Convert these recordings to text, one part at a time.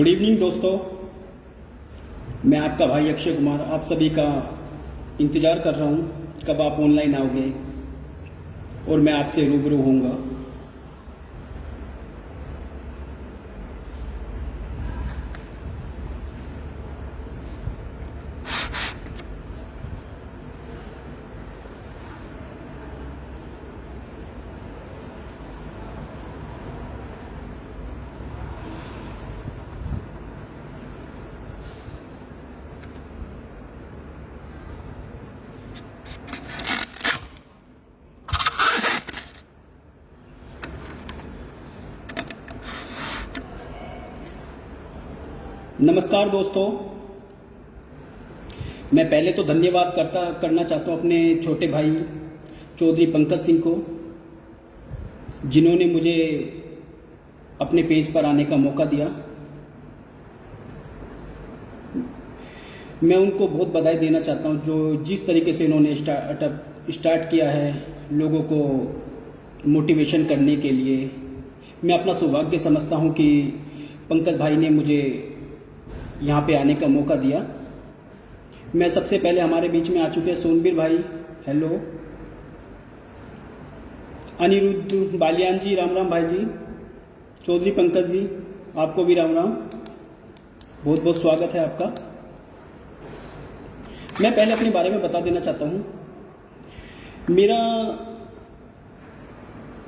Good evening दोस्तों, मैं आपका भाई अक्षय कुमार आप सभी का इंतज़ार कर रहा हूँ कब आप ऑनलाइन आओगे और मैं आपसे रूबरू होऊंगा। नमस्कार दोस्तों, मैं पहले तो धन्यवाद करना चाहता हूँ अपने छोटे भाई चौधरी पंकज सिंह को, जिन्होंने मुझे अपने पेज पर आने का मौका दिया। मैं उनको बहुत बधाई देना चाहता हूँ जो जिस तरीके से उन्होंने स्टार्ट किया है लोगों को मोटिवेशन करने के लिए। मैं अपना सौभाग्य समझता हूँ कि पंकज भाई ने मुझे यहाँ पे आने का मौका दिया। मैं सबसे पहले हमारे बीच में आ चुके हैं सोनबीर भाई, हेलो। अनिरुद्ध बालियान जी, राम राम भाई जी। चौधरी पंकज जी, आपको भी राम राम, बहुत बहुत स्वागत है आपका। मैं पहले अपने बारे में बता देना चाहता हूँ। मेरा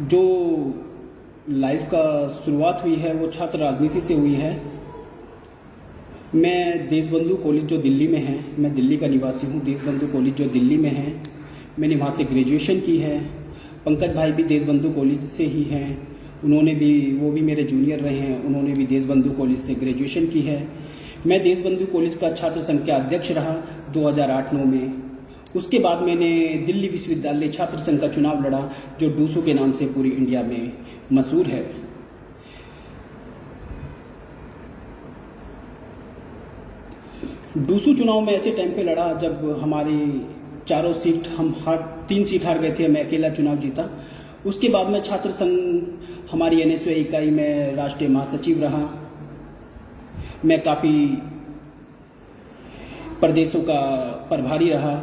जो लाइफ का शुरुआत हुई है वो छात्र राजनीति से हुई है। मैं देशबंधु कॉलेज जो दिल्ली में है, मैं दिल्ली का निवासी हूँ। देशबंधु कॉलेज जो दिल्ली में है, मैंने वहाँ से ग्रेजुएशन की है। पंकज भाई भी देशबंधु कॉलेज से ही हैं, वो भी मेरे जूनियर रहे हैं, उन्होंने भी देशबंधु कॉलेज से ग्रेजुएशन की है। मैं देशबंधु कॉलेज का छात्र संघ का अध्यक्ष रहा 2008-9 में। उसके बाद मैंने दिल्ली विश्वविद्यालय छात्र संघ का चुनाव लड़ा, जो डूसू के नाम से पूरी इंडिया में मशहूर है। डूसू चुनाव में ऐसे टाइम पे लड़ा जब हमारी 4 सीट, 3 सीट हार गए थे, मैं अकेला चुनाव जीता। उसके बाद मैं छात्र संघ हमारी एनएसयूआई इकाई में राष्ट्रीय महासचिव रहा। मैं काफ़ी प्रदेशों का प्रभारी रहा।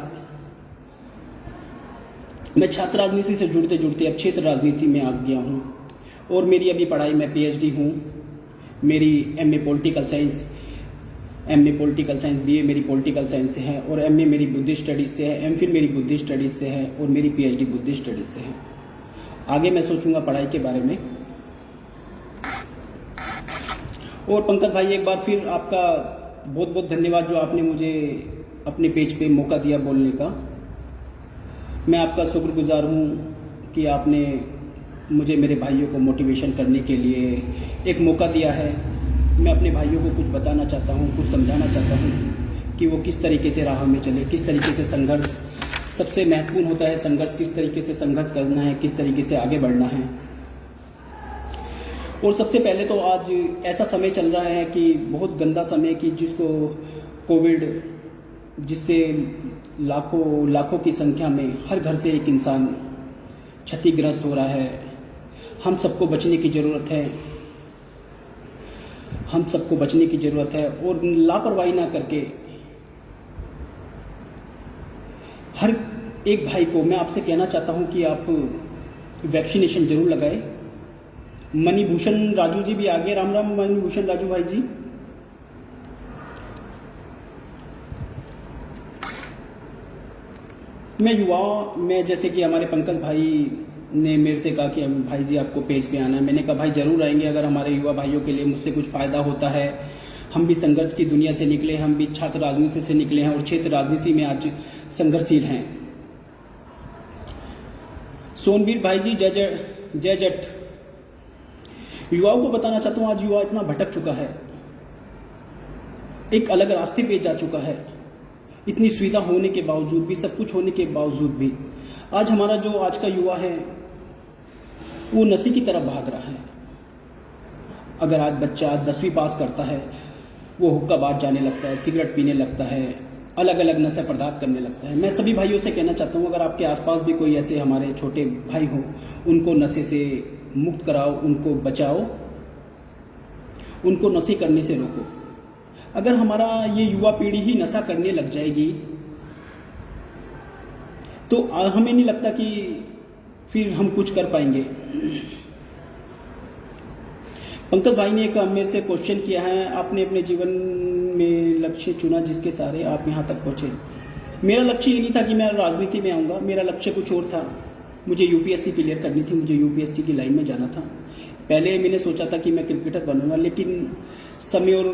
मैं छात्र राजनीति से जुड़ते जुड़ते अब क्षेत्र राजनीति में आ गया हूँ। और मेरी अभी पढ़ाई, मैं पीएचडी हूँ। मेरी एमए पॉलिटिकल साइंस, बीए मेरी पॉलिटिकल साइंस से है, और एमए मेरी बुद्धिस्ट स्टडीज़ से है, एमफिल मेरी बुद्धिस्ट स्टडीज़ से है, और मेरी पीएचडी बुद्धिस्ट स्टडीज़ से है। आगे मैं सोचूंगा पढ़ाई के बारे में। और पंकज भाई, एक बार फिर आपका बहुत बहुत धन्यवाद जो आपने मुझे अपने पेज पे मौका दिया बोलने का। मैं आपका शुक्रगुजार हूँ कि आपने मुझे मेरे भाइयों को मोटिवेशन करने के लिए एक मौका दिया है। मैं अपने भाइयों को कुछ बताना चाहता हूँ, कुछ समझाना चाहता हूँ कि वो किस तरीके से राह में चले, किस तरीके से संघर्ष सबसे महत्वपूर्ण होता है। संघर्ष किस तरीके से संघर्ष करना है, किस तरीके से आगे बढ़ना है। और सबसे पहले तो आज ऐसा समय चल रहा है कि बहुत गंदा समय, कि जिसको कोविड, जिससे लाखों की संख्या में हर घर से एक इंसान क्षतिग्रस्त हो रहा है। हम सबको बचने की ज़रूरत है, हम सबको बचने की ज़रूरत है। और लापरवाही ना करके हर एक भाई को मैं आपसे कहना चाहता हूं कि आप वैक्सीनेशन जरूर लगाएं। मणिभूषण राजू जी भी आगे, राम राम मणिभूषण राजू भाई जी। मैं जैसे कि हमारे पंकज भाई ने मेरे से कहा कि भाई जी आपको पेज पे आना है। मैंने कहा भाई जरूर आएंगे, अगर हमारे युवा भाइयों के लिए मुझसे कुछ फ़ायदा होता है। हम भी संघर्ष की दुनिया से निकले, हम भी छात्र राजनीति से निकले हैं और क्षेत्र राजनीति में आज संघर्षशील हैं। सोनबीर भाई जी, जय जट। युवाओं को बताना चाहता हूँ, आज युवा इतना भटक चुका है, एक अलग रास्ते पे जा चुका है। इतनी सुविधा होने के बावजूद भी, सब कुछ होने के बावजूद भी आज हमारा जो आज का युवा है वो नशे की तरफ भाग रहा है। अगर आज बच्चा 10वीं पास करता है, वो हुक्का बार जाने लगता है, सिगरेट पीने लगता है, अलग अलग नशा पदार्थ करने लगता है। मैं सभी भाइयों से कहना चाहता हूँ, अगर आपके आसपास भी कोई ऐसे हमारे छोटे भाई हो, उनको नशे से मुक्त कराओ, उनको बचाओ। उनको नशे करने से रोको। अगर हमारा ये युवा पीढ़ी ही नशा करने लग जाएगी तो हमें नहीं लगता कि फिर हम कुछ कर पाएंगे। पंकज भाई ने एक मेरे से क्वेश्चन किया है, आपने अपने जीवन में लक्ष्य चुना जिसके सहारे आप यहाँ तक पहुँचे। मेरा लक्ष्य ये नहीं था कि मैं राजनीति में आऊँगा, मेरा लक्ष्य कुछ और था। मुझे यूपीएससी क्लियर करनी थी, मुझे यूपीएससी की लाइन में जाना था। पहले मैंने सोचा था कि मैं क्रिकेटर बनूंगा, लेकिन समय और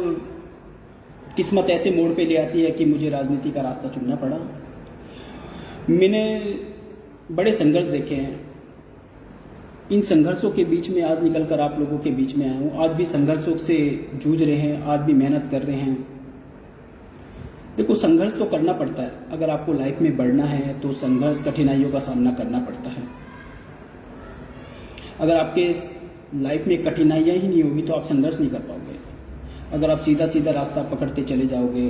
किस्मत ऐसे मोड़ पे ले आती है कि मुझे राजनीति का रास्ता चुनना पड़ा। मैंने बड़े संघर्ष देखे हैं, इन संघर्षों के बीच में आज निकलकर आप लोगों के बीच में आया हूँ। आज भी संघर्षों से जूझ रहे हैं, आज भी मेहनत कर रहे हैं। देखो, संघर्ष तो करना पड़ता है। अगर आपको लाइफ में बढ़ना है तो संघर्ष, कठिनाइयों का सामना करना पड़ता है। अगर आपके लाइफ में कठिनाइयाँ ही नहीं होगी तो आप संघर्ष नहीं कर पाओगे। अगर आप सीधा सीधा रास्ता पकड़ते चले जाओगे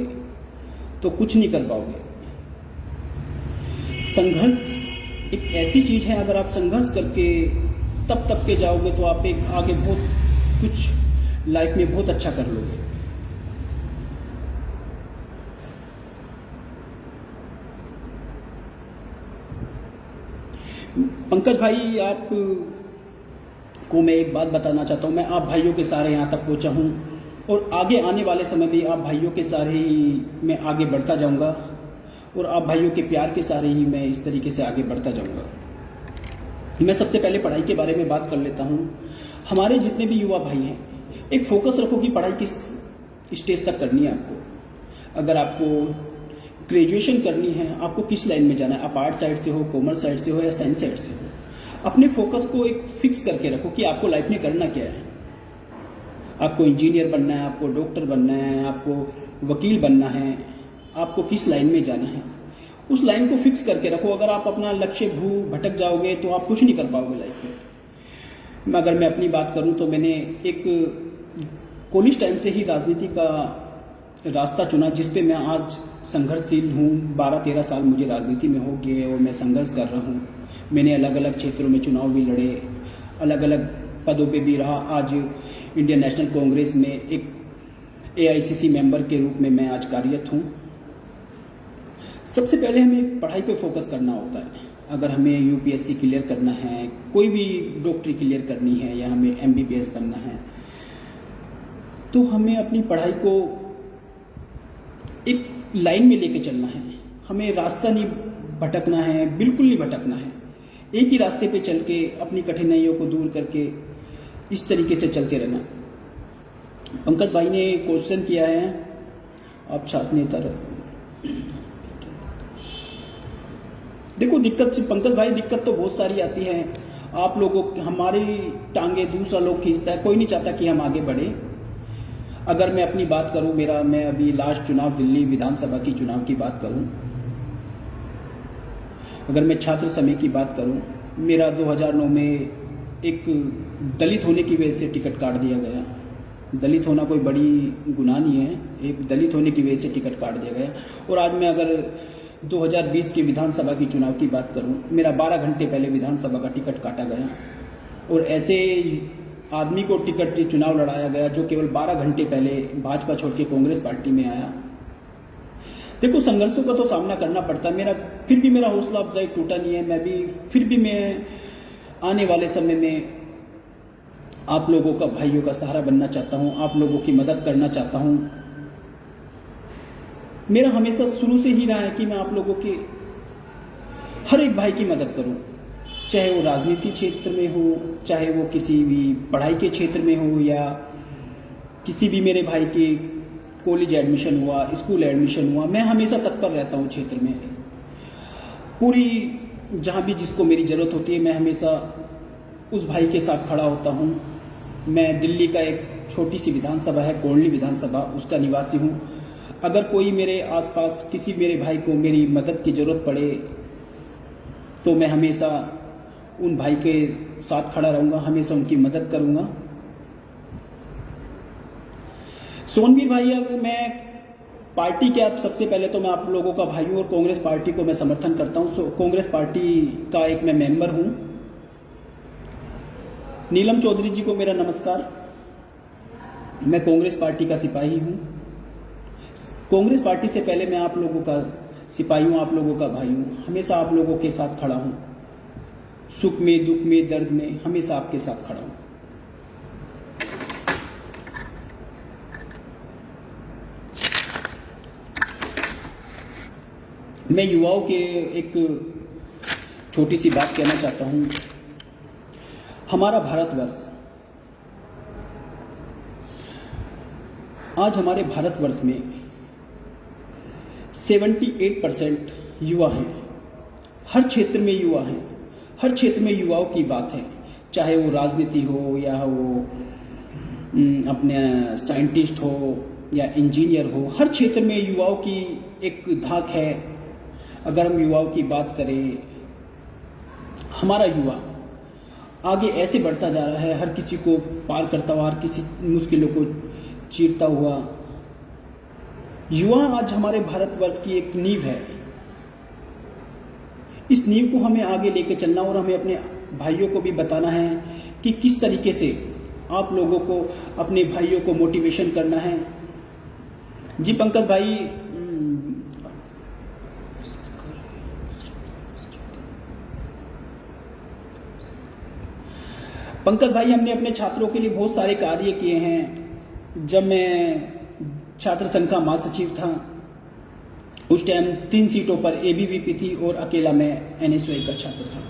तो कुछ नहीं कर पाओगे। संघर्ष एक ऐसी चीज है, अगर आप संघर्ष करके तब के जाओगे तो आप एक आगे बहुत कुछ लाइफ में बहुत अच्छा कर लोगे। पंकज भाई, आप को मैं एक बात बताना चाहता हूँ। मैं आप भाइयों के सहारे यहाँ तक पहुँचा हूँ और आगे आने वाले समय भी आप भाइयों के सहारे ही मैं आगे बढ़ता जाऊँगा और आप भाइयों के प्यार के सहारे ही मैं इस तरीके से आगे बढ़ता जाऊँगा। मैं सबसे पहले पढ़ाई के बारे में बात कर लेता हूँ। हमारे जितने भी युवा भाई हैं, एक फोकस रखो कि पढ़ाई किस स्टेज तक करनी है आपको। अगर आपको ग्रेजुएशन करनी है, आपको किस लाइन में जाना है, आप आर्ट साइड से हो, कॉमर्स साइड से हो या साइंस साइड से हो, अपने फोकस को एक फिक्स करके रखो कि आपको लाइफ में करना क्या है। आपको इंजीनियर बनना है, आपको डॉक्टर बनना है, आपको वकील बनना है, आपको किस लाइन में जाना है, उस लाइन को फिक्स करके रखो। अगर आप अपना लक्ष्य भटक जाओगे तो आप कुछ नहीं कर पाओगे लाइफ में। अगर मैं अपनी बात करूं तो मैंने एक कॉलेज टाइम से ही राजनीति का रास्ता चुना, जिस पे मैं आज संघर्षशील हूँ। 12-13 साल मुझे राजनीति में हो गए और मैं संघर्ष कर रहा हूँ। मैंने अलग अलग क्षेत्रों में चुनाव भी लड़े, अलग अलग पदों पे भी रहा। आज इंडियन नेशनल कांग्रेस में एक AICC मेंबर के रूप में मैं आज कार्यरत हूँ। सबसे पहले हमें पढ़ाई पे फोकस करना होता है। अगर हमें यूपीएससी क्लियर करना है, कोई भी डॉक्टरी क्लियर करनी है या हमें MBBS बनना है, तो हमें अपनी पढ़ाई को एक लाइन में लेके चलना है। हमें रास्ता नहीं भटकना है, बिल्कुल नहीं भटकना है। एक ही रास्ते पे चल के अपनी कठिनाइयों को दूर करके इस तरीके से चलते रहना। पंकज भाई ने क्वेश्चन किया है, आप छात्र नेता रहे। देखो, दिक्कत से पंकज भाई, दिक्कत तो बहुत सारी आती है। आप लोगों, हमारी टांगे दूसरा लोग खींचता है, कोई नहीं चाहता कि हम आगे बढ़े। अगर मैं अपनी बात करूं, मैं अभी लास्ट चुनाव दिल्ली विधानसभा की चुनाव की बात करूं, अगर मैं छात्र समय की बात करूं, मेरा 2009 में एक दलित होने की वजह से टिकट काट दिया गया। दलित होना कोई बड़ी गुनाह नहीं है, एक दलित होने की वजह से टिकट काट दिया गया। और आज मैं अगर 2020 के विधानसभा की चुनाव की बात करूं, मेरा 12 घंटे पहले विधानसभा का टिकट काटा गया और ऐसे आदमी को टिकट चुनाव लड़ाया गया जो केवल 12 घंटे पहले भाजपा छोड़ के कांग्रेस पार्टी में आया। देखो, संघर्षों का तो सामना करना पड़ता है। फिर भी मेरा हौसला अफजाई टूटा नहीं है। फिर भी मैं आने वाले समय में आप लोगों का, भाइयों का सहारा बनना चाहता हूं, आप लोगों की मदद करना चाहता हूं। मेरा हमेशा शुरू से ही रहा है कि मैं आप लोगों के हर एक भाई की मदद करूं, चाहे वो राजनीति क्षेत्र में हो, चाहे वो किसी भी पढ़ाई के क्षेत्र में हो, या किसी भी मेरे भाई के कॉलेज एडमिशन हुआ, स्कूल एडमिशन हुआ, मैं हमेशा तत्पर रहता हूँ क्षेत्र में। पूरी जहाँ भी जिसको मेरी ज़रूरत होती है, मैं हमेशा उस भाई के साथ खड़ा होता हूँ। मैं दिल्ली का एक छोटी सी विधानसभा है, कोंडली विधानसभा, उसका निवासी हूँ। अगर कोई मेरे आसपास किसी मेरे भाई को मेरी मदद की ज़रूरत पड़े तो मैं हमेशा उन भाई के साथ खड़ा रहूँगा, हमेशा उनकी मदद करूँगा। सोनवीर भाई, अगर मैं पार्टी के, आप सबसे पहले तो मैं आप लोगों का भाई हूँ और कांग्रेस पार्टी को मैं समर्थन करता हूँ। कांग्रेस पार्टी का एक मैं मेंबर हूँ। नीलम चौधरी जी को मेरा नमस्कार। मैं कांग्रेस पार्टी का सिपाही हूँ। कांग्रेस पार्टी से पहले मैं आप लोगों का सिपाही हूँ, आप लोगों का भाई हूँ। हमेशा आप लोगों के साथ खड़ा हूँ, सुख में, दुख में, दर्द में, हमेशा आपके साथ खड़ा हूँ। मैं युवाओं के एक छोटी सी बात कहना चाहता हूँ। हमारा भारतवर्ष, आज हमारे भारतवर्ष में 78% युवा हैं। हर क्षेत्र में युवा हैं, हर क्षेत्र में युवाओं की बात है, चाहे वो राजनीति हो या वो अपने साइंटिस्ट हो या इंजीनियर हो। हर क्षेत्र में युवाओं की एक धाक है। अगर हम युवाओं की बात करें, हमारा युवा आगे ऐसे बढ़ता जा रहा है, हर किसी को पार करता हुआ, हर किसी मुश्किलों को चीरता हुआ। युवा आज हमारे भारतवर्ष की एक नींव है। इस नींव को हमें आगे लेके चलना और हमें अपने भाइयों को भी बताना है कि किस तरीके से आप लोगों को अपने भाइयों को मोटिवेशन करना है। जी पंकज भाई, हमने अपने छात्रों के लिए बहुत सारे कार्य किए हैं। जब मैं छात्र संघ का महासचिव था, उस टाइम 3 सीटों पर एबीवीपी थी और अकेला मैं एनएसयूआई का छात्र था।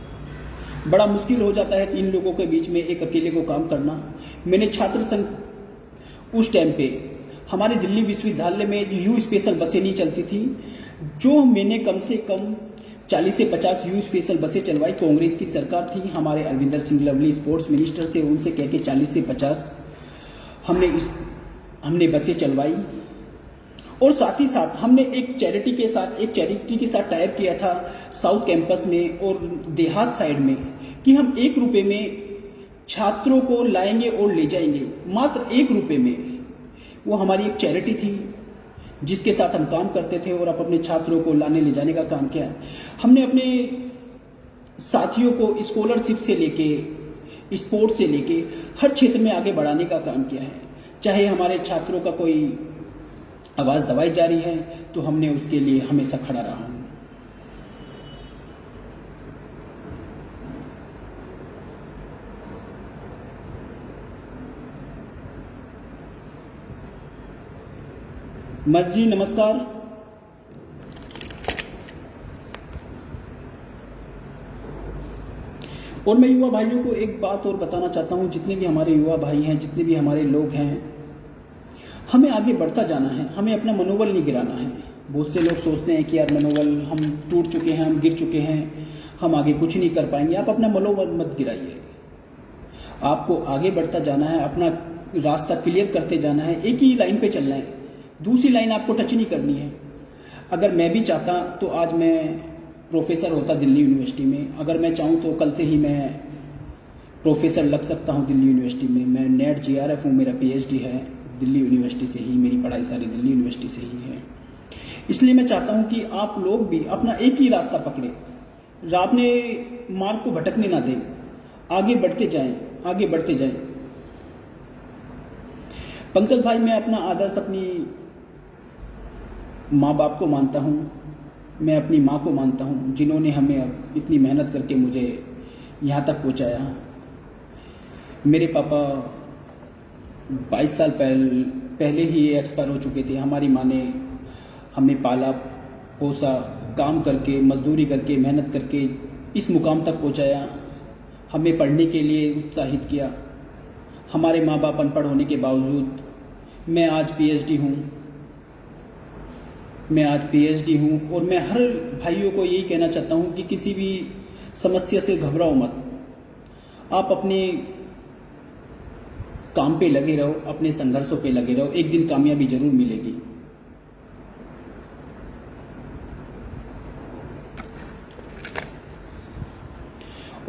बड़ा मुश्किल हो जाता है 3 लोगों के बीच में एक अकेले को काम करना। मैंने छात्र संघ, उस टाइम पे हमारे दिल्ली विश्वविद्यालय में यू स्पेशल बसें नहीं चलती थी, जो मैंने कम से कम 40 से 50 यू स्पेशल बसें चलवाई। कांग्रेस की सरकार थी, हमारे अरविंदर सिंह लवली स्पोर्ट्स मिनिस्टर थे, उनसे कह के 40 से 50 हमने बसें चलवाई। और साथ ही साथ हमने एक चैरिटी के साथ टाइप किया था साउथ कैंपस में और देहात साइड में, कि हम 1 रुपये में छात्रों को लाएंगे और ले जाएंगे, मात्र 1 रुपये में। वो हमारी एक चैरिटी थी जिसके साथ हम काम करते थे और अपने छात्रों को लाने ले जाने का काम किया। हमने अपने साथियों को स्कॉलरशिप से लेके, स्पोर्ट्स से लेके हर क्षेत्र में आगे बढ़ाने का काम किया है। चाहे हमारे छात्रों का कोई आवाज़ दबाई जा रही है तो हमने उसके लिए हमेशा खड़ा रहा हूँ। मत जी नमस्कार। और मैं युवा भाइयों को एक बात और बताना चाहता हूँ, जितने भी हमारे युवा भाई हैं, जितने भी हमारे लोग हैं, हमें आगे बढ़ता जाना है, हमें अपना मनोबल नहीं गिराना है। बहुत से लोग सोचते हैं कि यार मनोबल, हम टूट चुके हैं, हम गिर चुके हैं, हम आगे कुछ नहीं कर पाएंगे। आप अपना मनोबल मत गिराइए, आपको आगे बढ़ता जाना है, अपना रास्ता क्लियर करते जाना है, एक ही लाइन पे चलना है, दूसरी लाइन आपको टच नहीं करनी है। अगर मैं भी चाहता तो आज मैं प्रोफेसर होता दिल्ली यूनिवर्सिटी में। अगर मैं चाहूँ तो कल से ही मैं प्रोफेसर लग सकता हूँ दिल्ली यूनिवर्सिटी में। मैं नेट जीआरएफ हूँ, मेरा पीएचडी है दिल्ली यूनिवर्सिटी से ही, मेरी पढ़ाई सारी दिल्ली यूनिवर्सिटी से ही है। इसलिए मैं चाहता हूँ कि आप लोग भी अपना एक ही रास्ता पकड़े, अपने मार्ग को भटकने ना दें, आगे बढ़ते जाएं, आगे बढ़ते जाएं। पंकज भाई, मैं अपना आदर्श अपनी माँ बाप को मानता हूँ, मैं अपनी माँ को मानता हूँ, जिन्होंने हमें इतनी मेहनत करके मुझे यहाँ तक पहुँचाया। मेरे पापा 22 साल पहले ही एक्सपायर हो चुके थे। हमारी माँ ने हमें पाला पोसा, काम करके, मजदूरी करके, मेहनत करके इस मुकाम तक पहुँचाया, हमें पढ़ने के लिए उत्साहित किया। हमारे माँ बाप अनपढ़ होने के बावजूद मैं आज पीएचडी हूँ और मैं हर भाइयों को यही कहना चाहता हूँ कि किसी भी समस्या से घबराओ मत, आप अपने काम पे लगे रहो, अपने संघर्षों पे लगे रहो, एक दिन कामयाबी जरूर मिलेगी।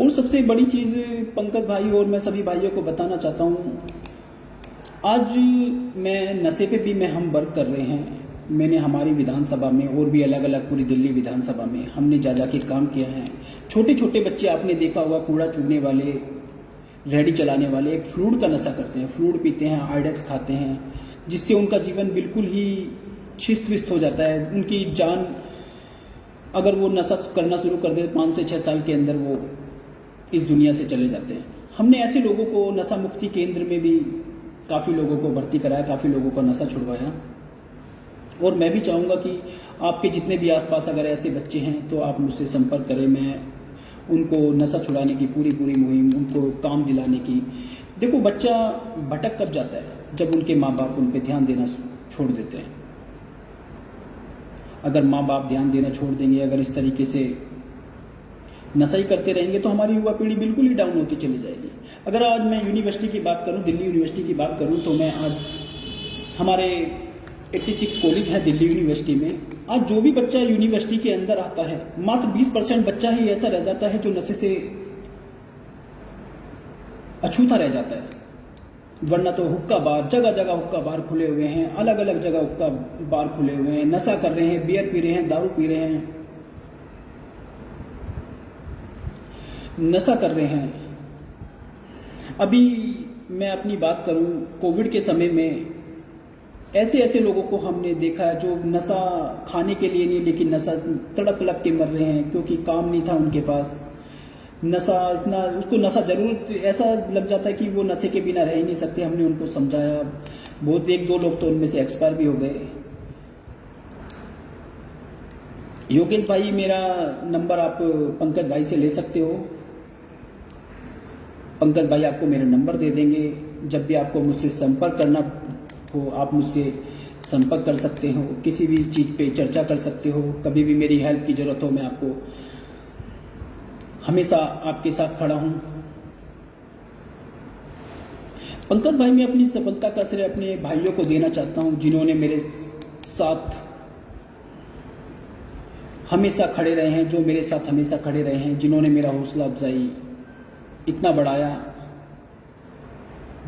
और सबसे बड़ी चीज़ पंकज भाई और मैं सभी भाइयों को बताना चाहता हूँ, आज मैं नशे पे भी हम वर्क कर रहे हैं। मैंने हमारी विधानसभा में और भी अलग अलग पूरी दिल्ली विधानसभा में हमने जा के काम किया है। छोटे छोटे बच्चे आपने देखा होगा, कूड़ा चुनने वाले रेहड़ी चलाने वाले एक फ्लूइड का नशा करते हैं, फ्लूइड पीते हैं, आइडेक्स खाते हैं, जिससे उनका जीवन बिल्कुल ही छिस्त विस्त हो जाता है। उनकी जान, अगर वो नशा करना शुरू कर दे 5 से 6 साल के अंदर वो इस दुनिया से चले जाते हैं। हमने ऐसे लोगों को नशा मुक्ति केंद्र में भी काफ़ी लोगों को भर्ती कराया, काफ़ी लोगों का नशा छुड़वाया। और मैं भी चाहूँगा कि आपके जितने भी आसपास अगर ऐसे बच्चे हैं तो आप मुझसे संपर्क करें। मैं उनको नशा छुड़ाने की पूरी मुहिम, उनको काम दिलाने की। देखो, बच्चा भटक कब जाता है? जब उनके माँ बाप उन पर ध्यान देना छोड़ देते हैं। अगर माँ बाप ध्यान देना छोड़ देंगे, अगर इस तरीके से नशा ही करते रहेंगे तो हमारी युवा पीढ़ी बिल्कुल ही डाउन होती चली जाएगी। अगर आज मैं यूनिवर्सिटी की बात करूं, दिल्ली यूनिवर्सिटी की बात करूं, तो मैं आज हमारे 86 कॉलेज हैं दिल्ली यूनिवर्सिटी में। आज जो भी बच्चा यूनिवर्सिटी के अंदर आता है, मात्र 20% बच्चा ही ऐसा रह जाता है जो नशे से अछूता रह जाता है। वरना तो हुक्का बार, जगह जगह हुक्का बार खुले हुए हैं, अलग अलग जगह हुक्का बार खुले हुए हैं, नशा कर रहे हैं, बियर पी रहे हैं, दारू पी रहे हैं, नशा कर रहे हैं। अभी मैं अपनी बात करूं, कोविड के समय में ऐसे ऐसे लोगों को हमने देखा है जो नशा खाने के लिए नहीं, लेकिन नशा तड़प तड़प के मर रहे हैं क्योंकि काम नहीं था उनके पास। नशा इतना, उसको नशा जरूर ऐसा लग जाता है कि वो नशे के बिना रह ही नहीं सकते। हमने उनको समझाया, बहुत 1-2 लोग तो उनमें से एक्सपायर भी हो गए। योगेश भाई, मेरा नंबर आप पंकज भाई से ले सकते हो। पंकज भाई आपको मेरा नंबर दे देंगे। जब भी आपको मुझसे संपर्क करना हो, आप मुझसे संपर्क कर सकते हो, किसी भी चीज़ पे चर्चा कर सकते हो। कभी भी मेरी हेल्प की ज़रूरत हो, मैं आपको हमेशा आपके साथ खड़ा हूं। पंकज भाई, मैं अपनी सफलता का श्रेय अपने भाइयों को देना चाहता हूं, जिन्होंने मेरे साथ हमेशा खड़े रहे हैं, जो मेरे साथ हमेशा खड़े रहे हैं, जिन्होंने मेरा हौसला अफजाई इतना बढ़ाया,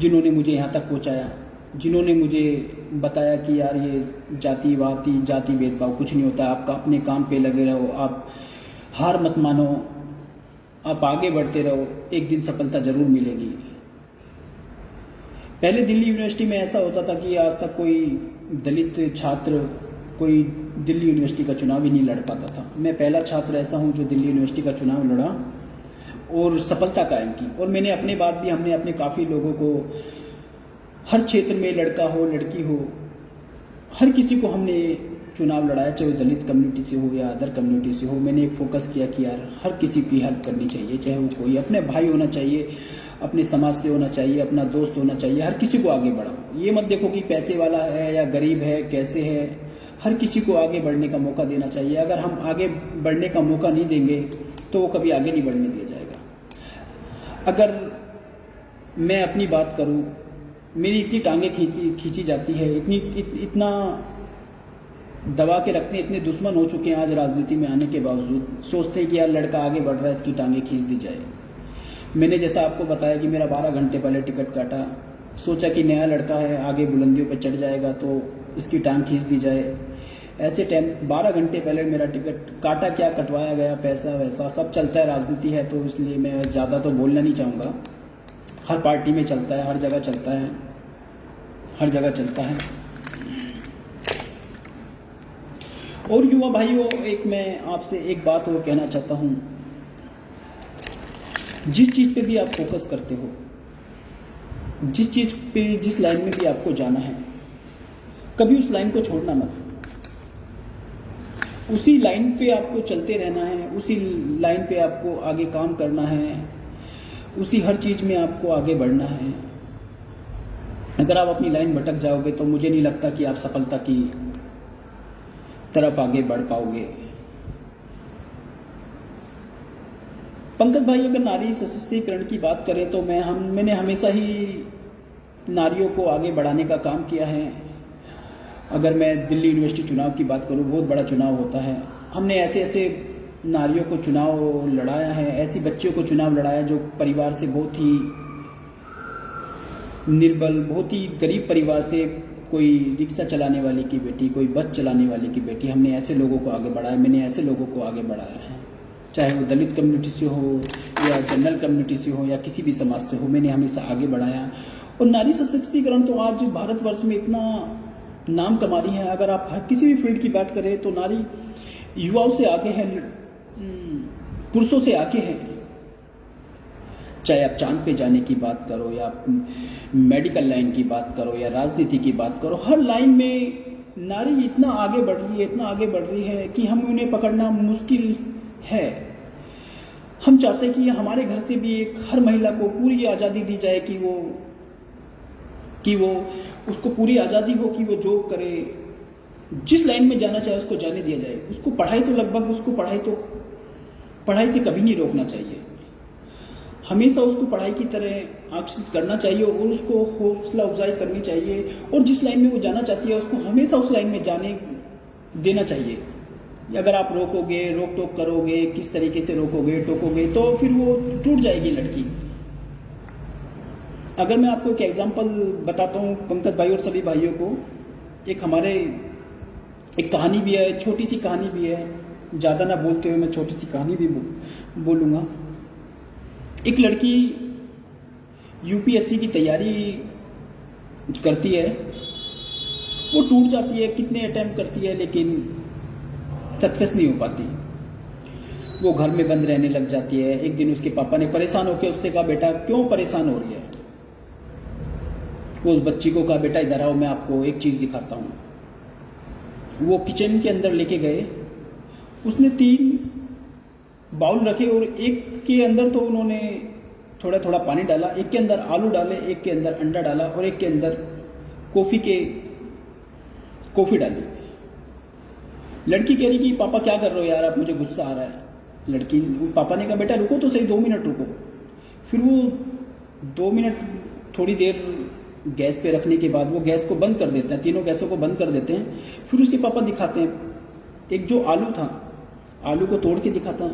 जिन्होंने मुझे यहाँ तक पहुँचाया, जिन्होंने मुझे बताया कि यार ये जाति भेदभाव कुछ नहीं होता, आपका अपने काम पे लगे रहो, आप हार मत मानो, आप आगे बढ़ते रहो, एक दिन सफलता जरूर मिलेगी। पहले दिल्ली यूनिवर्सिटी में ऐसा होता था कि आज तक कोई दलित छात्र कोई दिल्ली यूनिवर्सिटी का चुनाव ही नहीं लड़ पाता था। मैं पहला छात्र ऐसा हूं जो दिल्ली यूनिवर्सिटी का चुनाव लड़ा और सफलता कायम की। और मैंने अपने बाद भी, हमने अपने काफ़ी लोगों को, हर क्षेत्र में, लड़का हो लड़की हो, हर किसी को हमने चुनाव लड़ाया, चाहे वो दलित कम्युनिटी से हो या अदर कम्युनिटी से हो। मैंने एक फोकस किया कि यार हर किसी की हेल्प करनी चाहिए, चाहे वो कोई अपने भाई होना चाहिए, अपने समाज से होना चाहिए, अपना दोस्त होना चाहिए, हर किसी को आगे बढ़ाओ। ये मत देखो कि पैसे वाला है या गरीब है, कैसे है, हर किसी को आगे बढ़ने का मौका देना चाहिए। अगर हम आगे बढ़ने का मौका नहीं देंगे तो वो कभी आगे नहीं बढ़ने दिया जाएगा। अगर मैं अपनी बात करूं, मेरी इतनी टांगें खींची जाती है, इतना दबा के रखते हैं, इतने दुश्मन हो चुके हैं आज राजनीति में आने के बावजूद। सोचते हैं कि यार लड़का आगे बढ़ रहा है, इसकी टांगें खींच दी जाए। मैंने जैसा आपको बताया कि मेरा 12 घंटे पहले टिकट काटा, सोचा कि नया लड़का है, आगे बुलंदियों पर चढ़ जाएगा तो इसकी टांग खींच दी जाए। ऐसे टाइम 12 घंटे पहले मेरा टिकट काटा, क्या कटवाया गया, पैसा वैसा सब चलता है, राजनीति है, तो इसलिए मैं ज़्यादा तो बोलना नहीं चाहूँगा। हर पार्टी में चलता है, हर जगह चलता है, हर जगह चलता है। और युवा भाइयों, एक मैं आपसे एक बात और कहना चाहता हूँ, जिस चीज़ पे भी आप फोकस करते हो, जिस चीज़ पे, जिस लाइन में भी आपको जाना है, कभी उस लाइन को छोड़ना मत। उसी लाइन पे आपको चलते रहना है, उसी लाइन पे आपको आगे काम करना है, उसी हर चीज़ में आपको आगे बढ़ना है। अगर आप अपनी लाइन भटक जाओगे तो मुझे नहीं लगता कि आप सफलता की तरफ आगे बढ़ पाओगे। पंकज भाई, अगर नारी सशक्तिकरण की बात करें तो मैंने हमेशा ही नारियों को आगे बढ़ाने का काम किया है। अगर मैं दिल्ली यूनिवर्सिटी चुनाव की बात करूं, बहुत बड़ा चुनाव होता है, हमने ऐसे ऐसे नारियों को चुनाव लड़ाया है, ऐसी बच्चियों को चुनाव लड़ाया जो परिवार से बहुत ही निर्बल, बहुत ही गरीब परिवार से, कोई रिक्शा चलाने वाले की बेटी, कोई बस चलाने वाले की बेटी, हमने ऐसे लोगों को आगे बढ़ाया, मैंने ऐसे लोगों को आगे बढ़ाया है। चाहे वो दलित कम्युनिटी से हो या जनरल कम्युनिटी से हो या किसी भी समाज से हो, मैंने हमेशा आगे बढ़ाया। और नारी सशक्तिकरण तो आज भारतवर्ष में इतना नाम कमा रही है। अगर आप हर किसी भी फील्ड की बात करें तो नारी युवाओं से आगे है, पुरुषों से आगे है। चाहे आप चांद पे जाने की बात करो या आप मेडिकल लाइन की बात करो या राजनीति की बात करो, हर लाइन में नारी इतना आगे बढ़ रही है, इतना आगे बढ़ रही है कि हम उन्हें पकड़ना मुश्किल है। हम चाहते हैं कि हमारे घर से भी एक हर महिला को पूरी आज़ादी दी जाए कि वो उसको पूरी आज़ादी हो कि वो जॉब करे, जिस लाइन में जाना चाहे उसको जाने दिया जाए। उसको पढ़ाई से कभी नहीं रोकना चाहिए, हमेशा उसको पढ़ाई की तरह आकर्षित करना चाहिए और उसको हौसला अफजाई करनी चाहिए। और जिस लाइन में वो जाना चाहती है उसको हमेशा उस लाइन में जाने देना चाहिए। अगर आप रोकोगे, रोक टोक करोगे, किस तरीके से रोकोगे टोकोगे, तो फिर वो टूट जाएगी लड़की। अगर मैं आपको एक एग्जांपल बताता हूँ पंकज भाई और सभी भाइयों को, एक कहानी भी है, छोटी सी कहानी भी है, ज़्यादा ना बोलते हुए मैं छोटी सी कहानी भी बोलूँगा। एक लड़की यूपीएससी की तैयारी करती है, वो टूट जाती है, कितने अटेम्प्ट करती है लेकिन सक्सेस नहीं हो पाती। वो घर में बंद रहने लग जाती है। एक दिन उसके पापा ने परेशान होकर उससे कहा, बेटा क्यों परेशान हो रही है? वो उस बच्ची को कहा, बेटा इधर आओ, मैं आपको एक चीज़ दिखाता हूँ। वो किचन के अंदर लेके गए, उसने 3 बाउल रखे और एक के अंदर तो उन्होंने थोड़ा थोड़ा पानी डाला, एक के अंदर आलू डाले, एक के अंदर अंडा डाला और एक के अंदर कॉफ़ी डाली। लड़की कह रही कि पापा क्या कर रहे हो यार, आप, मुझे गुस्सा आ रहा है। पापा ने कहा, बेटा रुको तो सही, 2 मिनट रुको। फिर वो 2 मिनट थोड़ी देर गैस पे रखने के बाद वो गैस को बंद कर देते हैं, तीनों गैसों को बंद कर देते हैं। फिर उसके पापा दिखाते हैं, एक जो आलू था, आलू को तोड़ के दिखाता,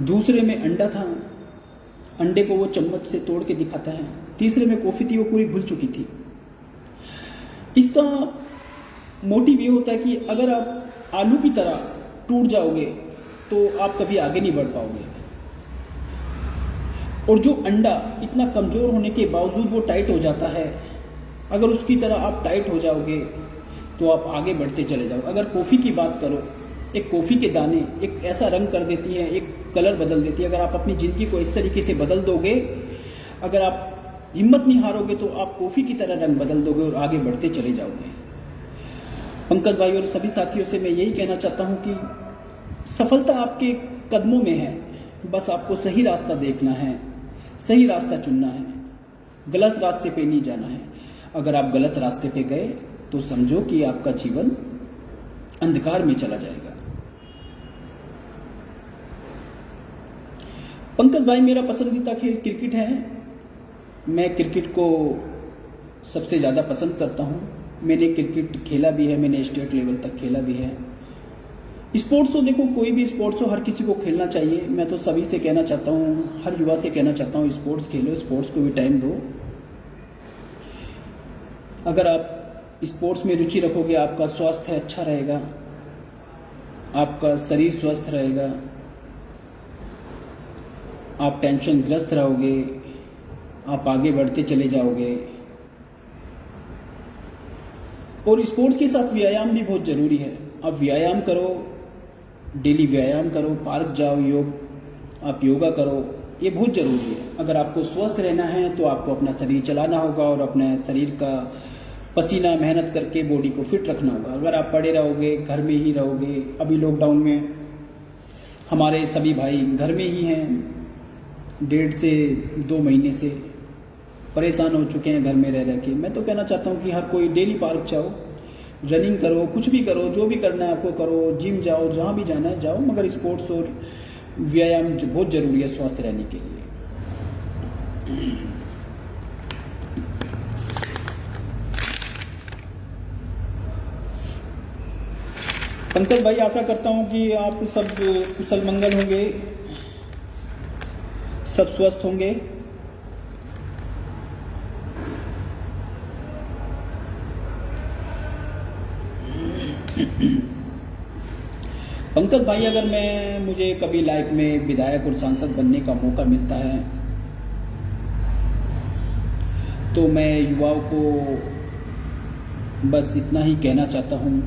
दूसरे में अंडा था, अंडे को वो चम्मच से तोड़ के दिखाता है, तीसरे में कॉफ़ी थी, वो पूरी घुल चुकी थी। इसका मोटिव ये होता है कि अगर आप आलू की तरह टूट जाओगे तो आप कभी आगे नहीं बढ़ पाओगे। और जो अंडा इतना कमज़ोर होने के बावजूद वो टाइट हो जाता है, अगर उसकी तरह आप टाइट हो जाओगे तो आप आगे बढ़ते चले जाओगे। अगर कॉफ़ी की बात करो, एक कॉफ़ी के दाने एक ऐसा रंग कर देती है, एक कलर बदल देती है। अगर आप अपनी ज़िंदगी को इस तरीके से बदल दोगे, अगर आप हिम्मत नहीं हारोगे तो आप कॉफ़ी की तरह रंग बदल दोगे और आगे बढ़ते चले जाओगे। पंकज भाई और सभी साथियों से मैं यही कहना चाहता हूँ कि सफलता आपके कदमों में है, बस आपको सही रास्ता देखना है, सही रास्ता चुनना है, गलत रास्ते पे नहीं जाना है। अगर आप गलत रास्ते पे गए तो समझो कि आपका जीवन अंधकार में चला जाएगा। पंकज भाई, मेरा पसंदीदा खेल क्रिकेट है। मैं क्रिकेट को सबसे ज़्यादा पसंद करता हूँ। मैंने क्रिकेट खेला भी है, मैंने स्टेट लेवल तक खेला भी है। स्पोर्ट्स तो देखो, कोई भी स्पोर्ट्स हो हर किसी को खेलना चाहिए। मैं तो सभी से कहना चाहता हूँ, हर युवा से कहना चाहता हूँ, स्पोर्ट्स खेलो, स्पोर्ट्स को भी टाइम दो। अगर आप स्पोर्ट्स में रुचि रखोगे, आपका स्वास्थ्य अच्छा रहेगा, आपका शरीर स्वस्थ रहेगा, आप टेंशन ग्रस्त रहोगे, आप आगे बढ़ते चले जाओगे। और स्पोर्ट्स के साथ व्यायाम भी बहुत ज़रूरी है। आप व्यायाम करो, डेली व्यायाम करो, पार्क जाओ, आप योगा करो, ये बहुत ज़रूरी है। अगर आपको स्वस्थ रहना है तो आपको अपना शरीर चलाना होगा और अपने शरीर का पसीना मेहनत करके बॉडी को फिट रखना होगा। अगर आप पड़े रहोगे, घर में ही रहोगे, अभी लॉकडाउन में हमारे सभी भाई घर में ही हैं, 1.5 से 2 महीने से परेशान हो चुके हैं घर में रह के। मैं तो कहना चाहता हूँ कि हर कोई डेली पार्क जाओ, रनिंग करो, कुछ भी करो, जो भी करना है आपको करो, जिम जाओ, जहाँ भी जाना है जाओ, मगर स्पोर्ट्स और व्यायाम बहुत ज़रूरी है स्वस्थ रहने के लिए। पंकज भाई, आशा करता हूँ कि आप सब कुशल मंगल होंगे, सब स्वस्थ होंगे। पंकज भाई, अगर मुझे कभी लाइफ में विधायक और सांसद बनने का मौका मिलता है तो मैं युवाओं को बस इतना ही कहना चाहता हूँ,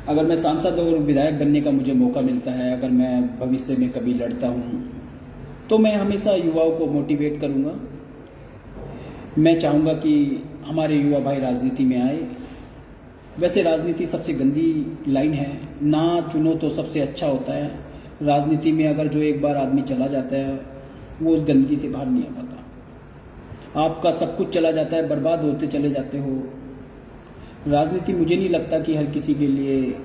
अगर मैं सांसद और विधायक बनने का मुझे मौका मिलता है, अगर मैं भविष्य में कभी लड़ता हूँ तो मैं हमेशा युवाओं को मोटिवेट करूँगा। मैं चाहूँगा कि हमारे युवा भाई राजनीति में आए। वैसे राजनीति सबसे गंदी लाइन है, ना चुनो तो सबसे अच्छा होता है। राजनीति में अगर जो एक बार आदमी चला जाता है वो उस गंदगी से बाहर नहीं आ पाता। आपका सब कुछ चला जाता है, बर्बाद होते चले जाते हो। राजनीति मुझे नहीं लगता कि हर किसी के लिए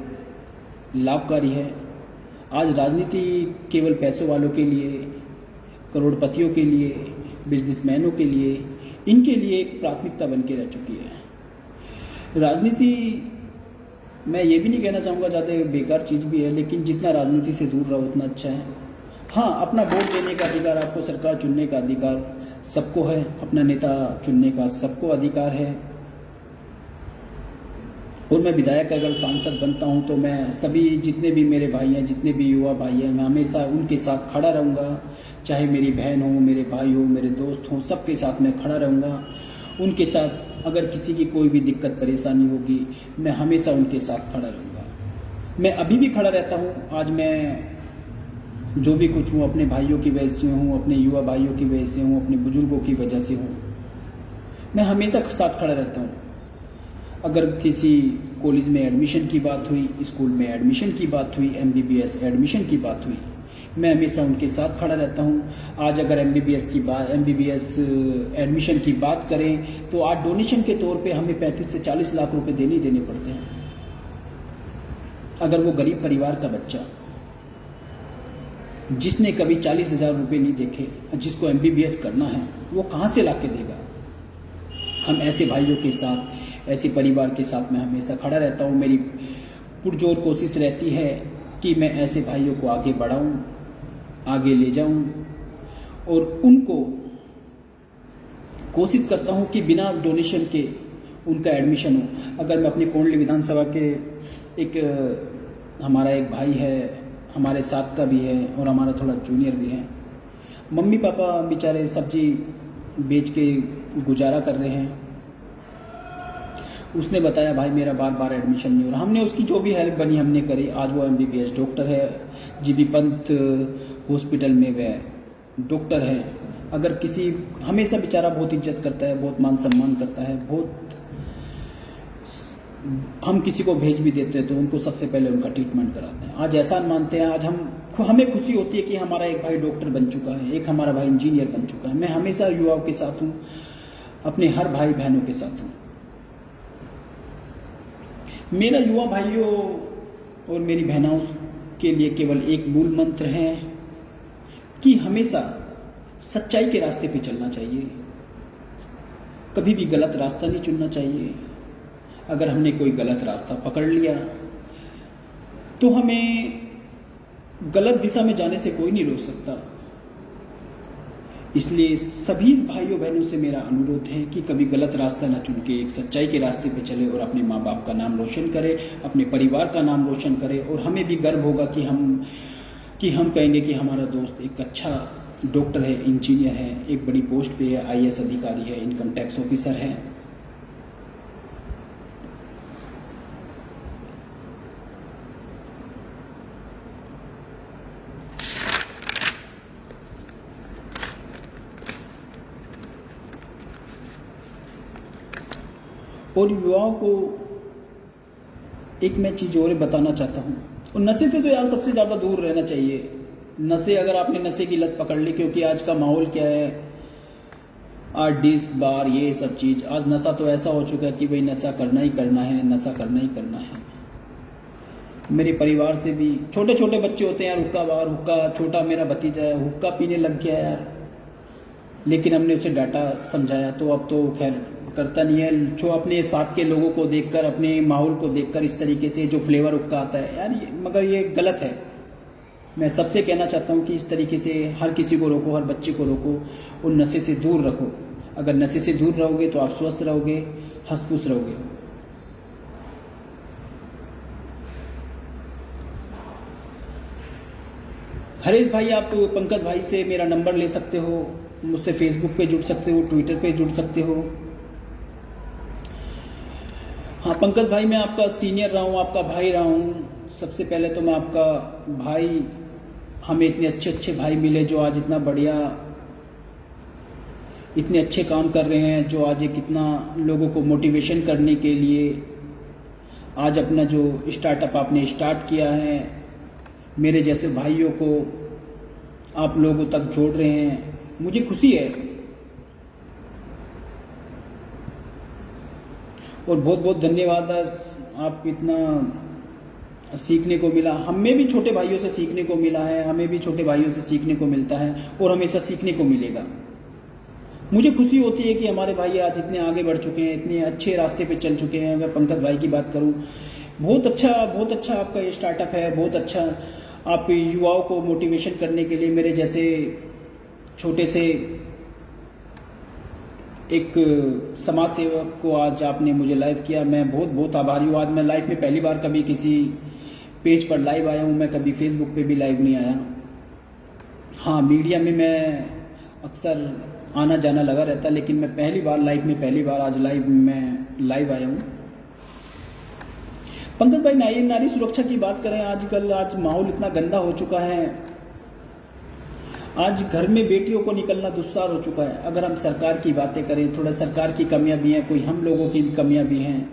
लाभकारी है। आज राजनीति केवल पैसों वालों के लिए, करोड़पतियों के लिए, बिजनेसमैनों के लिए, इनके लिए एक प्राथमिकता बन के रह चुकी है। राजनीति, मैं ये भी नहीं कहना चाहूँगा ज़्यादा बेकार चीज़ भी है, लेकिन जितना राजनीति से दूर रहो उतना अच्छा है। हाँ, अपना वोट देने का अधिकार, आपको सरकार चुनने का अधिकार सबको है, अपना नेता चुनने का सबको अधिकार है। और मैं विधायक अगर सांसद बनता हूं तो मैं सभी जितने भी मेरे भाई हैं, जितने भी युवा भाई हैं, मैं हमेशा उनके साथ खड़ा रहूँगा। चाहे मेरी बहन हो, मेरे भाई हो, मेरे दोस्त हों, सबके साथ मैं खड़ा रहूँगा। उनके साथ अगर किसी की कोई भी दिक्कत परेशानी होगी, मैं हमेशा उनके साथ खड़ा रहूँगा। मैं अभी भी खड़ा रहता हूँ। आज मैं जो भी कुछ हूँ अपने भाइयों की वजह से हूँ, अपने युवा भाइयों की वजह से हूँ, अपने बुजुर्गों की वजह से हूँ। मैं हमेशा साथ खड़ा रहता हूँ। अगर किसी कॉलेज में एडमिशन की बात हुई, स्कूल में एडमिशन की बात हुई, MBBS एडमिशन की बात हुई, मैं हमेशा उनके साथ खड़ा रहता हूँ। आज अगर MBBS एडमिशन की बात करें तो आज डोनेशन के तौर पे हमें 35 से 40 लाख रुपए देने पड़ते हैं। अगर वो गरीब परिवार का बच्चा जिसने कभी 40,000 रुपये नहीं देखे, जिसको MBBS करना है, वो कहाँ से ला के देगा? हम ऐसे भाइयों के साथ, ऐसे परिवार के साथ मैं हमेशा खड़ा रहता हूँ। मेरी पुरजोर कोशिश रहती है कि मैं ऐसे भाइयों को आगे बढ़ाऊँ, आगे ले जाऊँ, और उनको कोशिश करता हूँ कि बिना डोनेशन के उनका एडमिशन हो। अगर मैं अपनी कोंडली विधानसभा के हमारा एक भाई है, हमारे साथ का भी है और हमारा थोड़ा जूनियर भी है। मम्मी पापा बेचारे सब्जी बेच के गुजारा कर रहे हैं। उसने बताया भाई मेरा बार एडमिशन नहीं हो रहा। हमने उसकी जो भी हेल्प बनी हमने करी। आज वो MBBS डॉक्टर है, GB पंत हॉस्पिटल में वह डॉक्टर है। अगर किसी, हमेशा बेचारा बहुत इज्जत करता है, बहुत मान सम्मान करता है, बहुत, हम किसी को भेज भी देते हैं तो उनको सबसे पहले उनका ट्रीटमेंट कराते हैं। आज एहसान मानते हैं। आज हमें खुशी होती है कि हमारा एक भाई डॉक्टर बन चुका है, एक हमारा भाई इंजीनियर बन चुका है। मैं हमेशा युवाओं के साथ हूँ, अपने हर भाई बहनों के साथ हूँ। मेरा युवा भाइयों और मेरी बहनों के लिए केवल एक मूल मंत्र है कि हमेशा सच्चाई के रास्ते पे चलना चाहिए, कभी भी गलत रास्ता नहीं चुनना चाहिए। अगर हमने कोई गलत रास्ता पकड़ लिया तो हमें गलत दिशा में जाने से कोई नहीं रोक सकता। इसलिए सभी भाइयों बहनों से मेरा अनुरोध है कि कभी गलत रास्ता ना चुन के एक सच्चाई के रास्ते पे चले और अपने माँ बाप का नाम रोशन करे, अपने परिवार का नाम रोशन करे। और हमें भी गर्व होगा कि हम कहेंगे कि हमारा दोस्त एक अच्छा डॉक्टर है, इंजीनियर है, एक बड़ी पोस्ट पे है, IAS अधिकारी है, इनकम टैक्स ऑफिसर है। और युवाओं को एक मैं चीज़ और बताना चाहता हूँ, और नशे से तो यार सबसे ज़्यादा दूर रहना चाहिए। नशे, अगर आपने नशे की लत पकड़ ली, क्योंकि आज का माहौल क्या है, आज डिस्क बार ये सब चीज़, आज नशा तो ऐसा हो चुका है कि भाई नशा करना ही करना है, नशा करना ही करना है। मेरे परिवार से भी छोटे छोटे बच्चे होते हैं यार, हुक्का छोटा मेरा भतीजा है, हुक्का पीने लग गया यार, लेकिन हमने उसे डांटा समझाया तो अब तो खैर करता नहीं है। जो अपने साथ के लोगों को देखकर, अपने माहौल को देखकर इस तरीके से जो फ्लेवर हुक्का आता है यार, मगर ये गलत है। मैं सबसे कहना चाहता हूँ कि इस तरीके से हर किसी को रोको, हर बच्चे को रोको और नशे से दूर रखो। अगर नशे से दूर रहोगे तो आप स्वस्थ रहोगे, हंसपूस रहोगे। हरेश भाई, आप पंकज भाई से मेरा नंबर ले सकते हो, मुझसे फेसबुक पे जुड़ सकते हो, ट्विटर पे जुड़ सकते हो। हाँ पंकज भाई, मैं आपका सीनियर रहा हूँ, आपका भाई रहा हूँ। सबसे पहले तो मैं आपका भाई, हमें इतने अच्छे अच्छे भाई मिले जो आज इतना बढ़िया, इतने अच्छे काम कर रहे हैं, जो आज एक इतना लोगों को मोटिवेशन करने के लिए आज अपना जो स्टार्टअप आपने स्टार्ट किया है, मेरे जैसे भाइयों को आप लोगों तक जोड़ रहे हैं, मुझे खुशी है। और बहुत बहुत धन्यवाद। आप इतना सीखने को मिला, हमें भी छोटे भाइयों से सीखने को मिला है, हमें भी छोटे भाइयों से सीखने को मिलता है और हमेशा सीखने को मिलेगा। मुझे खुशी होती है कि हमारे भाई आज इतने आगे बढ़ चुके हैं, इतने अच्छे रास्ते पे चल चुके हैं। अगर पंकज भाई की बात करूं, बहुत अच्छा आपका ये स्टार्टअप है, बहुत अच्छा। आप युवाओं को मोटिवेशन करने के लिए मेरे जैसे छोटे से एक समाज सेवक को आज आपने मुझे लाइव किया, मैं बहुत बहुत आभारी हूँ। आज मैं लाइव में पहली बार कभी किसी पेज पर लाइव आया हूँ, मैं कभी फेसबुक पे भी लाइव नहीं आया। हाँ, मीडिया में मैं अक्सर आना जाना लगा रहता, लेकिन मैं पहली बार आज लाइव में लाइव आया हूँ। पंकज भाई, नारी सुरक्षा की बात करें, आज माहौल इतना गंदा हो चुका है, आज घर में बेटियों को निकलना दुस्सार हो चुका है। अगर हम सरकार की बातें करें, थोड़ा सरकार की कमियां भी हैं, कोई हम लोगों की भी कमियां भी हैं।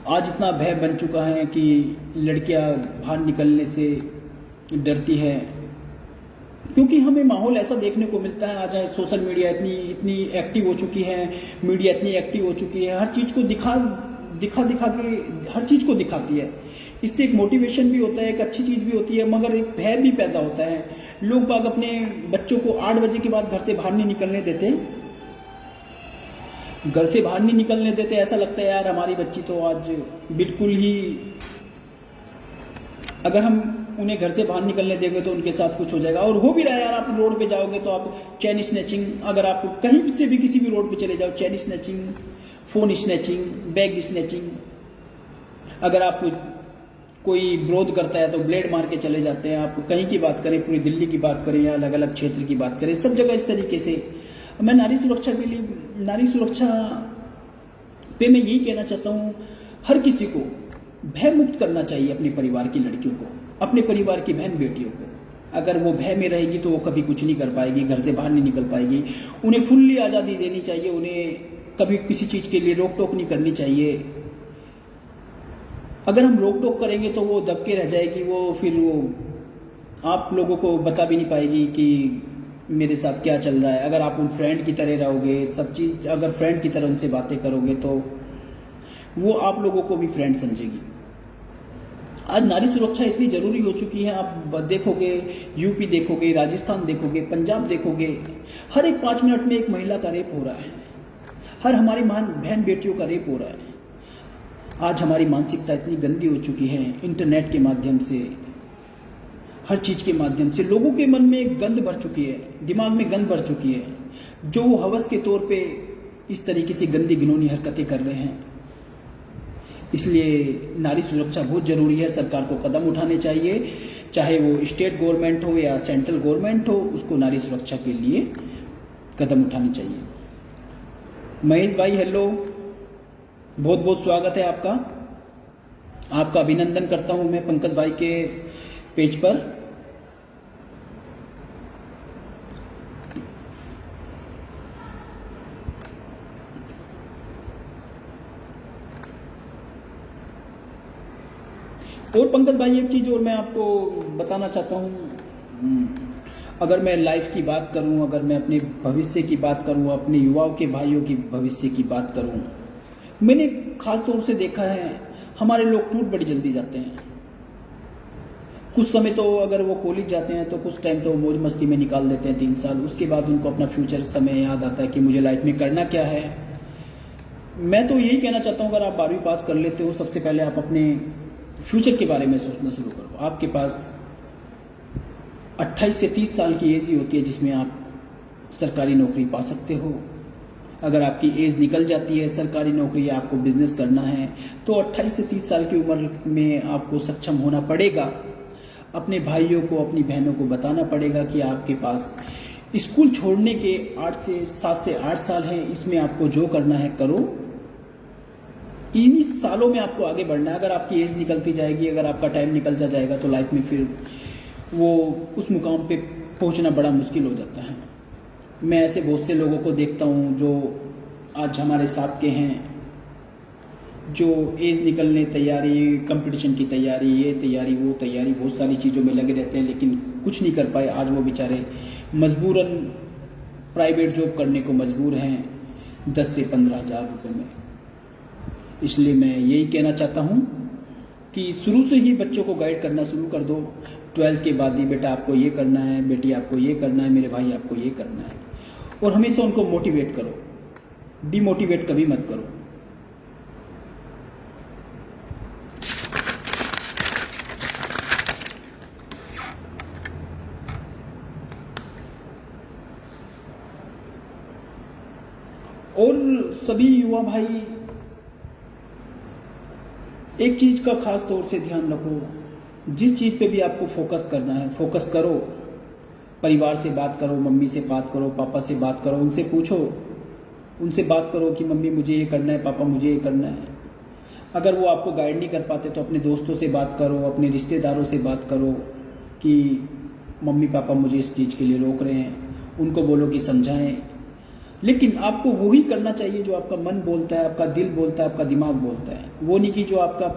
आज इतना भय बन चुका है कि लड़कियां बाहर निकलने से डरती है, क्योंकि हमें माहौल ऐसा देखने को मिलता है। आज सोशल मीडिया इतनी एक्टिव हो चुकी है, मीडिया इतनी एक्टिव हो चुकी है, हर चीज को दिखा के हर चीज को दिखाती है। इससे एक मोटिवेशन भी होता है, एक अच्छी चीज भी होती है, मगर एक भय भी पैदा होता है। लोग बाग अपने बच्चों को 8 बजे के बाद घर से बाहर नहीं निकलने देते, ऐसा लगता है यार हमारी बच्ची तो आज बिल्कुल ही, अगर हम उन्हें घर से बाहर निकलने देंगे तो उनके साथ कुछ हो जाएगा। और हो भी रहा है यार, आप रोड पे जाओगे तो आप चैन स्नैचिंग, अगर आप कहीं से भी किसी भी रोड पे चले जाओ, chain snatching, phone snatching, bag snatching, अगर आप कोई विरोध करता है तो ब्लेड मार के चले जाते हैं। आप कहीं की बात करें, पूरी दिल्ली की बात करें या अलग अलग क्षेत्र की बात करें, सब जगह इस तरीके से। मैं नारी सुरक्षा पे मैं यही कहना चाहता हूँ, हर किसी को भय मुक्त करना चाहिए अपने परिवार की लड़कियों को, अपने परिवार की बहन बेटियों को। अगर वो भय में रहेगी तो वो कभी कुछ नहीं कर पाएगी, घर से बाहर नहीं निकल पाएगी। उन्हें फुल्ली आज़ादी देनी चाहिए, उन्हें कभी किसी चीज़ के लिए रोक टोक नहीं करनी चाहिए। अगर हम रोक टोक करेंगे तो वो दबके रह जाएगी, फिर आप लोगों को बता भी नहीं पाएगी कि मेरे साथ क्या चल रहा है। अगर आप उन फ्रेंड की तरह रहोगे, सब चीज़ अगर फ्रेंड की तरह उनसे बातें करोगे तो वो आप लोगों को भी फ्रेंड समझेगी। आज नारी सुरक्षा इतनी जरूरी हो चुकी है, आप देखोगे यूपी देखोगे, राजस्थान देखोगे, पंजाब देखोगे, हर एक 5 मिनट में एक महिला का रेप हो रहा है, हर हमारी बहन बेटियों का रेप हो रहा है। आज हमारी मानसिकता इतनी गंदी हो चुकी है, इंटरनेट के माध्यम से, हर चीज के माध्यम से लोगों के मन में एक गंध भर चुकी है, दिमाग में गंध भर चुकी है, जो वो हवस के तौर पे इस तरीके से गंदी घिनौनी हरकतें कर रहे हैं। इसलिए नारी सुरक्षा बहुत जरूरी है, सरकार को कदम उठाने चाहिए, चाहे वो स्टेट गवर्नमेंट हो या सेंट्रल गवर्नमेंट हो, उसको नारी सुरक्षा के लिए कदम उठाने चाहिए। महेश भाई हेलो, बहुत बहुत स्वागत है आपका अभिनंदन करता हूं मैं पंकज भाई के पेज पर। और पंकज भाई एक चीज और मैं आपको बताना चाहता हूं, अगर मैं लाइफ की बात करूं, अगर मैं अपने भविष्य की बात करूं, अपने युवाओं के भाइयों की भविष्य की बात करूं, मैंने खास तौर से देखा है हमारे लोग टूट बड़ी जल्दी जाते हैं। कुछ समय तो अगर वो कॉलेज जाते हैं तो कुछ टाइम तो मौज मस्ती में निकाल देते हैं 3 साल, उसके बाद उनको अपना फ्यूचर समय याद आता है कि मुझे लाइफ में करना क्या है। मैं तो यही कहना चाहता हूँ, अगर आप 12वीं पास कर लेते हो, सबसे पहले आप अपने फ्यूचर के बारे में सोचना शुरू करो। आपके पास 28 से 30 साल की एज ही होती है जिसमें आप सरकारी नौकरी पा सकते हो। अगर आपकी एज निकल जाती है, सरकारी नौकरी या आपको बिजनेस करना है, तो 28 से 30 साल की उम्र में आपको सक्षम होना पड़ेगा। अपने भाइयों को, अपनी बहनों को बताना पड़ेगा कि आपके पास स्कूल छोड़ने के 7 से 8 साल हैं, इसमें आपको जो करना है करो। इन्हीं सालों में आपको आगे बढ़ना है। अगर आपकी एज निकलती जाएगी, अगर आपका टाइम निकलता जाएगा, तो लाइफ में फिर वो उस मुकाम पे पहुंचना बड़ा मुश्किल हो जाता है। मैं ऐसे बहुत से लोगों को देखता हूं जो आज हमारे साथ के हैं, जो एज निकलने तैयारी, कंपटीशन की तैयारी, ये तैयारी, वो तैयारी, बहुत सारी चीज़ों में लगे रहते हैं, लेकिन कुछ नहीं कर पाए। आज वो बेचारे मजबूरन प्राइवेट जॉब करने को मजबूर हैं 10 से 15 हज़ार रुपये में। इसलिए मैं यही कहना चाहता हूँ कि शुरू से ही बच्चों को गाइड करना शुरू कर दो। 12th के बाद ही बेटा आपको ये करना है, बेटी आपको ये करना है, मेरे भाई आपको ये करना है, और हमेशा उनको मोटिवेट करो, डिमोटिवेट कभी मत करो। और सभी युवा भाई एक चीज का खास तौर से ध्यान रखो, जिस चीज पे भी आपको फोकस करना है फोकस करो। परिवार से बात करो, मम्मी से बात करो, पापा से बात करो, उनसे पूछो, उनसे बात करो कि मम्मी मुझे ये करना है, पापा मुझे ये करना है। अगर वो आपको गाइड नहीं कर पाते तो अपने दोस्तों से बात करो, अपने रिश्तेदारों से बात करो कि मम्मी पापा मुझे इस चीज़ के लिए रोक रहे हैं, उनको बोलो कि समझाएं। लेकिन आपको वही करना चाहिए जो आपका मन बोलता है, आपका दिल बोलता है, आपका दिमाग बोलता है। वो नहीं कि जो आपका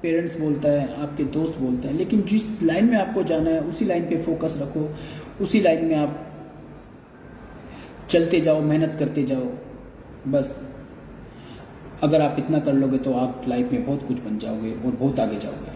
पेरेंट्स बोलता है, आपके दोस्त बोलते हैं। लेकिन जिस लाइन में आपको जाना है उसी लाइन पे फोकस रखो, उसी लाइन में आप चलते जाओ, मेहनत करते जाओ। बस अगर आप इतना कर लोगे तो आप लाइफ में बहुत कुछ बन जाओगे और बहुत आगे जाओगे।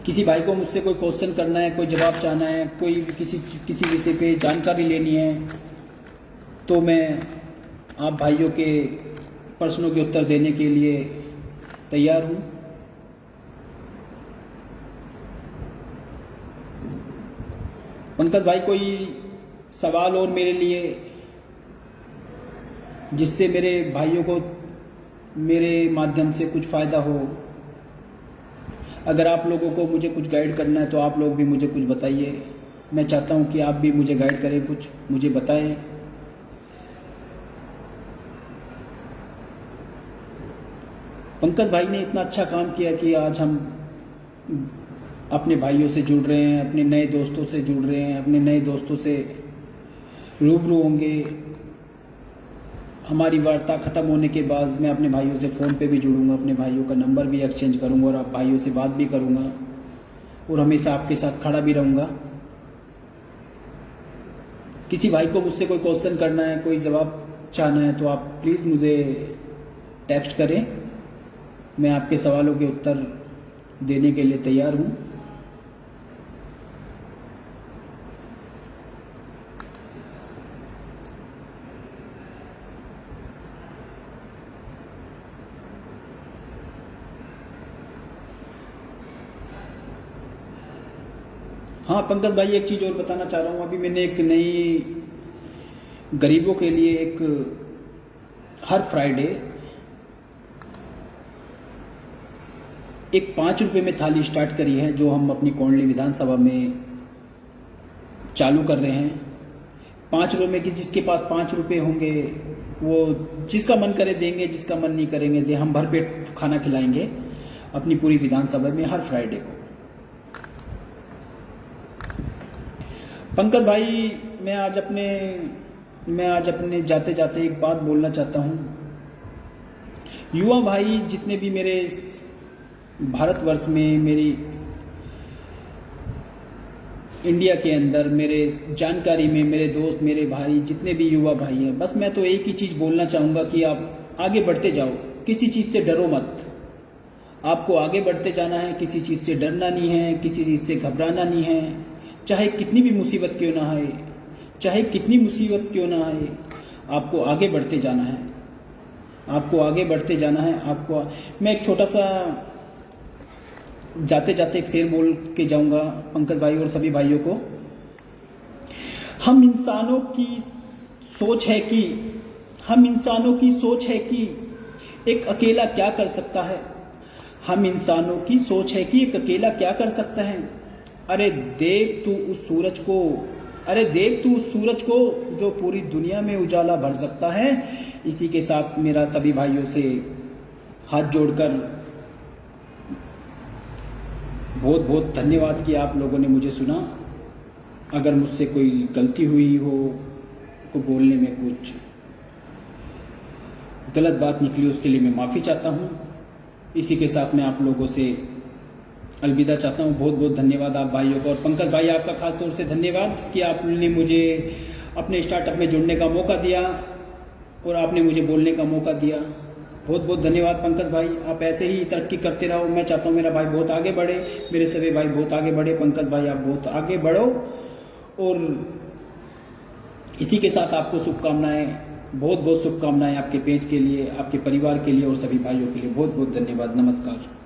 किसी भाई को मुझसे कोई क्वेश्चन करना है, कोई जवाब चाहना है, कोई किसी विषय पे जानकारी लेनी है, तो मैं आप भाइयों के प्रश्नों के उत्तर देने के लिए तैयार हूँ। पंकज भाई, कोई सवाल और मेरे लिए जिससे मेरे भाइयों को मेरे माध्यम से कुछ फ़ायदा हो? अगर आप लोगों को मुझे कुछ गाइड करना है तो आप लोग भी मुझे कुछ बताइए। मैं चाहता हूं कि आप भी मुझे गाइड करें, कुछ मुझे बताएं। पंकज भाई ने इतना अच्छा काम किया कि आज हम अपने भाइयों से जुड़ रहे हैं, अपने नए दोस्तों से जुड़ रहे हैं, अपने नए दोस्तों से रूबरू होंगे। हमारी वार्ता ख़त्म होने के बाद मैं अपने भाइयों से फ़ोन पे भी जुड़ूंगा, अपने भाइयों का नंबर भी एक्सचेंज करूंगा और आप भाइयों से बात भी करूंगा और हमेशा आपके साथ खड़ा भी रहूंगा। किसी भाई को मुझसे कोई क्वेश्चन करना है, कोई जवाब चाहना है, तो आप प्लीज़ मुझे टेक्स्ट करें। मैं आपके सवालों के उत्तर देने के लिए तैयार हूँ। हाँ पंकज भाई, एक चीज़ और बताना चाह रहा हूँ। अभी मैंने एक नई गरीबों के लिए हर फ्राइडे एक 5 रुपये में थाली स्टार्ट करी है, जो हम अपनी कोंडली विधानसभा में चालू कर रहे हैं। 5 रुपये में कि जिसके पास 5 रुपये होंगे वो जिसका मन करे देंगे, जिसका मन नहीं करेंगे दे। हम भरपेट खाना खिलाएंगे अपनी पूरी विधानसभा में हर फ्राइडे को। पंकज भाई, मैं आज अपने जाते जाते एक बात बोलना चाहता हूँ। युवा भाई जितने भी मेरे भारतवर्ष में, मेरी इंडिया के अंदर, मेरे जानकारी में, मेरे दोस्त, मेरे भाई, जितने भी युवा भाई हैं, बस मैं तो एक ही चीज़ बोलना चाहूँगा कि आप आगे बढ़ते जाओ, किसी चीज़ से डरो मत। आपको आगे बढ़ते जाना है, किसी चीज़ से डरना नहीं है, किसी चीज़ से घबराना नहीं है। चाहे कितनी भी मुसीबत क्यों ना आए, चाहे कितनी मुसीबत क्यों ना आए, आपको आगे बढ़ते जाना है, आपको आगे बढ़ते जाना है। आपको मैं एक छोटा सा जाते जाते एक शेर बोल के जाऊंगा पंकज भाई और सभी भाइयों को। हम इंसानों की सोच है कि एक अकेला क्या कर सकता है। हम इंसानों की सोच है कि एक अकेला क्या कर सकता है। अरे देख तू उस सूरज को जो पूरी दुनिया में उजाला भर सकता है। इसी के साथ मेरा सभी भाइयों से हाथ जोड़कर बहुत बहुत धन्यवाद कि आप लोगों ने मुझे सुना। अगर मुझसे कोई गलती हुई हो, को बोलने में कुछ गलत बात निकली, उसके लिए मैं माफ़ी चाहता हूँ। इसी के साथ मैं आप लोगों से अलविदा चाहता हूँ। बहुत बहुत धन्यवाद आप भाइयों को, और पंकज भाई आपका खास तौर से धन्यवाद कि आपने मुझे अपने स्टार्टअप में जुड़ने का मौका दिया और आपने मुझे बोलने का मौका दिया। बहुत बहुत धन्यवाद पंकज भाई, आप ऐसे ही तरक्की करते रहो। मैं चाहता हूँ मेरा भाई बहुत आगे बढ़े, मेरे सभी भाई बहुत आगे बढ़े। पंकज भाई आप बहुत आगे बढ़ो, और इसी के साथ आपको शुभकामनाएं, बहुत बहुत शुभकामनाएं आपके पेज के लिए, आपके परिवार के लिए और सभी भाइयों के लिए। बहुत बहुत धन्यवाद। नमस्कार।